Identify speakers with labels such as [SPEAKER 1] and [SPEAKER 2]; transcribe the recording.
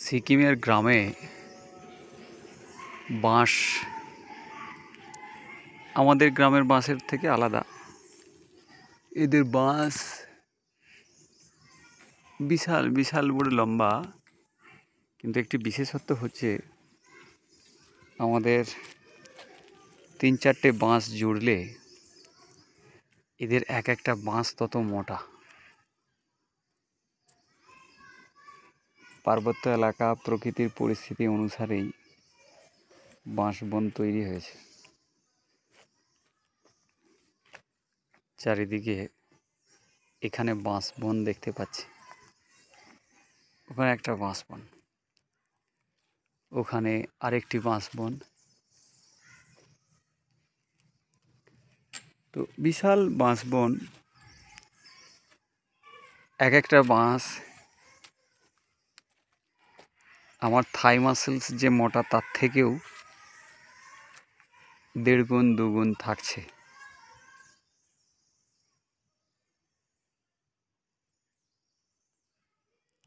[SPEAKER 1] সিকিমের গ্রামে বাঁশ আমাদের গ্রামের বাঁশের থেকে আলাদা। এদের বাঁশ বিশাল বিশাল বড় লম্বা, কিন্তু একটি বিশেষত্ব হচ্ছে আমাদের 3-4টে বাঁশ জুড়লে এদের এক একটা বাঁশ তত মোটা। পার্বত্য এলাকা, প্রকৃতির পরিস্থিতি অনুসারেই বাঁশ বন তৈরি হয়েছে। চারিদিকে এখানে বাঁশ বন দেখতে পাচ্ছি। ওখানে একটা বাঁশ বন, ওখানে আরেকটি বাঁশ বন। তো বিশাল বাঁশ বন, এক একটা বাঁশ আমার থাই মাসেলস যে মোটা তার থেকেও 1.5 গুণ 2 গুণ থাকছে।